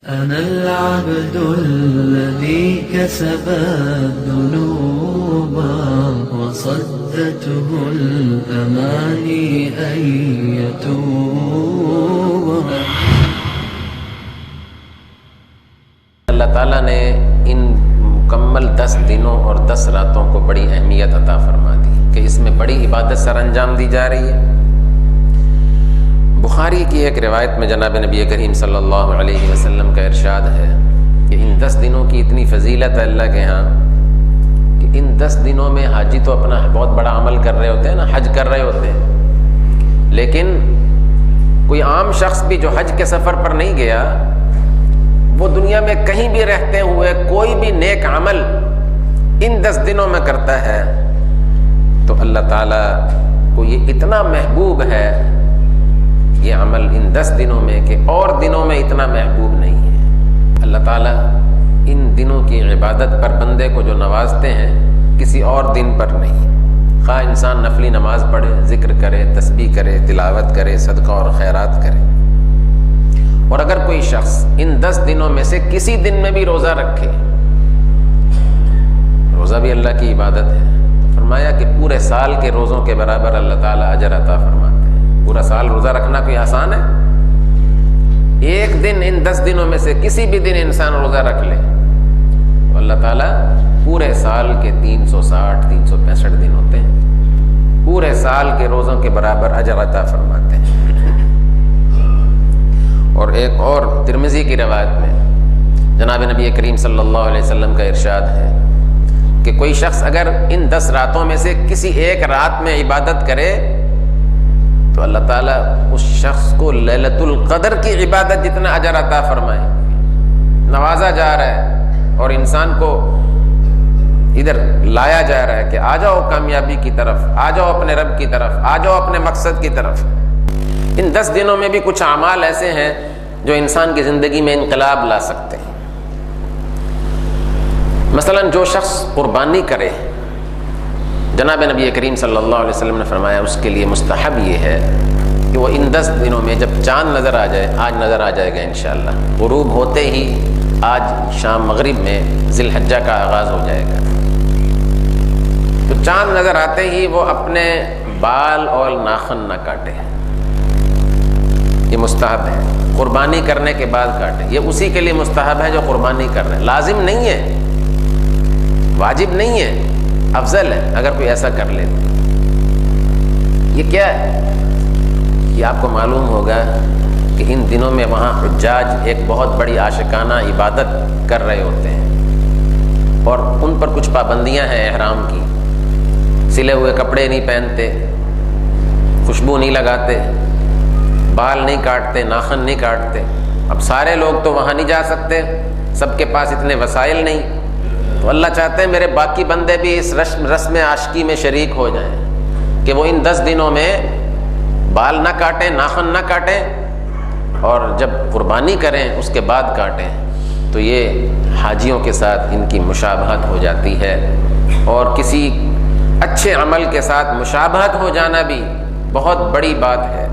أنا العبد الذي كسب الذنوب وصدته الأماني أن يتوب. اللہ تعالیٰ نے ان مکمل 10 دنوں اور 10 راتوں کو بڑی اہمیت عطا فرما دی کہ اس میں بڑی عبادت سر انجام دی جا رہی ہے۔ بخاری کی ایک روایت میں جناب نبی کریم صلی اللہ علیہ وسلم کا ارشاد ہے کہ ان 10 دنوں کی اتنی فضیلت ہے اللہ کے ہاں کہ ان 10 دنوں میں حاجی تو اپنا بہت بڑا عمل کر رہے ہوتے ہیں نا، حج کر رہے ہوتے ہیں، لیکن کوئی عام شخص بھی جو حج کے سفر پر نہیں گیا، وہ دنیا میں کہیں بھی رہتے ہوئے کوئی بھی نیک عمل ان 10 دنوں میں کرتا ہے تو اللہ تعالیٰ کو یہ اتنا محبوب ہے یہ عمل ان 10 دنوں میں کہ اور دنوں میں اتنا محبوب نہیں ہے۔ اللہ تعالیٰ ان دنوں کی عبادت پر بندے کو جو نوازتے ہیں کسی اور دن پر نہیں، خواہ انسان نفلی نماز پڑھے، ذکر کرے، تسبیح کرے، تلاوت کرے، صدقہ اور خیرات کرے۔ اور اگر کوئی شخص ان 10 دنوں میں سے کسی دن میں بھی روزہ رکھے، روزہ بھی اللہ کی عبادت ہے، فرمایا کہ پورے سال کے روزوں کے برابر اللہ تعالیٰ اجر عطا فرماتے ہیں۔ پورا سال روزہ رکھنا کوئی آسان ہے؟ ایک دن ان 10 دنوں میں سے کسی بھی دن انسان روزہ رکھ لے تو اللہ تعالیٰ پورے سال کے 365 دن ہوتے ہیں، پورے سال کے روزوں کے برابر اجر عطا فرماتے ہیں۔ اور ایک اور ترمذی کی روایت میں جناب نبی کریم صلی اللہ علیہ وسلم کا ارشاد ہے کہ کوئی شخص اگر ان 10 راتوں میں سے کسی ایک رات میں عبادت کرے تو اللہ تعالیٰ اس شخص کو لیلۃ القدر کی عبادت جتنا اجر عطا فرمائے۔ نوازا جا رہا ہے اور انسان کو ادھر لایا جا رہا ہے کہ آ جاؤ کامیابی کی طرف، آ جاؤ اپنے رب کی طرف، آ جاؤ اپنے مقصد کی طرف۔ ان 10 دنوں میں بھی کچھ اعمال ایسے ہیں جو انسان کی زندگی میں انقلاب لا سکتے ہیں۔ مثلا جو شخص قربانی کرے، جناب نبی کریم صلی اللہ علیہ وسلم نے فرمایا اس کے لیے مستحب یہ ہے کہ وہ ان 10 دنوں میں جب چاند نظر آ جائے، آج نظر آ جائے گا انشاءاللہ، غروب ہوتے ہی آج شام مغرب میں ذی الحجہ کا آغاز ہو جائے گا، تو چاند نظر آتے ہی وہ اپنے بال اور ناخن نہ کاٹے، یہ مستحب ہے۔ قربانی کرنے کے بعد کاٹے، یہ اسی کے لیے مستحب ہے جو قربانی کر رہے ہیں، لازم نہیں ہے، واجب نہیں ہے، افضل ہے اگر کوئی ایسا کر لے۔ یہ کیا ہے؟ یہ آپ کو معلوم ہوگا کہ ان دنوں میں وہاں حجاج ایک بہت بڑی عاشقانہ عبادت کر رہے ہوتے ہیں اور ان پر کچھ پابندیاں ہیں احرام کی، سلے ہوئے کپڑے نہیں پہنتے، خوشبو نہیں لگاتے، بال نہیں کاٹتے، ناخن نہیں کاٹتے۔ اب سارے لوگ تو وہاں نہیں جا سکتے، سب کے پاس اتنے وسائل نہیں، تو اللہ چاہتے ہیں میرے باقی بندے بھی اس رسم عاشقی میں شریک ہو جائیں کہ وہ ان 10 دنوں میں بال نہ کاٹیں، ناخن نہ کاٹیں، اور جب قربانی کریں اس کے بعد کاٹیں، تو یہ حاجیوں کے ساتھ ان کی مشابہت ہو جاتی ہے، اور کسی اچھے عمل کے ساتھ مشابہت ہو جانا بھی بہت بڑی بات ہے۔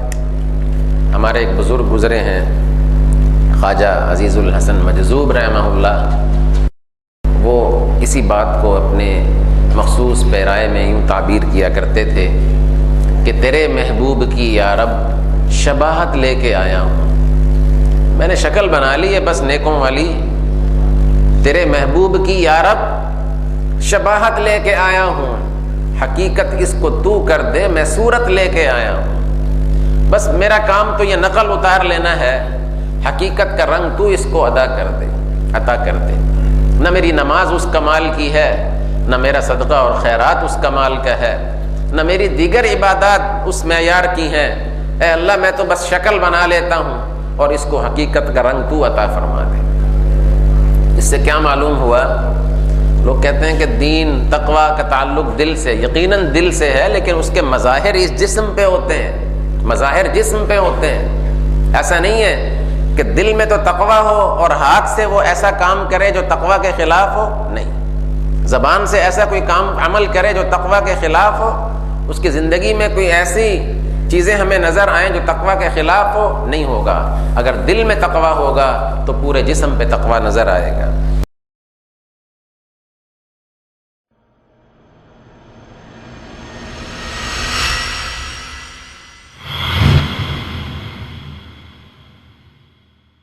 ہمارے ایک بزرگ گزرے ہیں خواجہ عزیز الحسن مجذوب رحمہ اللہ، وہ اسی بات کو اپنے مخصوص پیرائے میں یوں تعبیر کیا کرتے تھے کہ تیرے محبوب کی یا رب شباہت لے کے آیا ہوں، میں نے شکل بنا لی ہے بس نیکوں والی، تیرے محبوب کی یا رب شباہت لے کے آیا ہوں، حقیقت اس کو تو کر دے میں صورت لے کے آیا ہوں، بس میرا کام تو یہ نقل اتار لینا ہے، حقیقت کا رنگ تو اس کو عطا کر دے۔ نہ میری نماز اس کمال کی ہے، نہ میرا صدقہ اور خیرات اس کمال کا ہے، نہ میری دیگر عبادات اس معیار کی ہیں، اے اللہ میں تو بس شکل بنا لیتا ہوں اور اس کو حقیقت کا رنگ تو عطا فرما دے۔ اس سے کیا معلوم ہوا؟ لوگ کہتے ہیں کہ دین تقویٰ کا تعلق دل سے، یقیناً دل سے ہے، لیکن اس کے مظاہر اس جسم پہ ہوتے ہیں، مظاہر جسم پہ ہوتے ہیں۔ ایسا نہیں ہے کہ دل میں تو تقویٰ ہو اور ہاتھ سے وہ ایسا کام کرے جو تقویٰ کے خلاف ہو، نہیں، زبان سے ایسا کوئی کام عمل کرے جو تقویٰ کے خلاف ہو، اس کی زندگی میں کوئی ایسی چیزیں ہمیں نظر آئیں جو تقویٰ کے خلاف ہو نہیں ہوگا. اگر دل میں تقویٰ ہوگا تو پورے جسم پہ تقویٰ نظر آئے گا.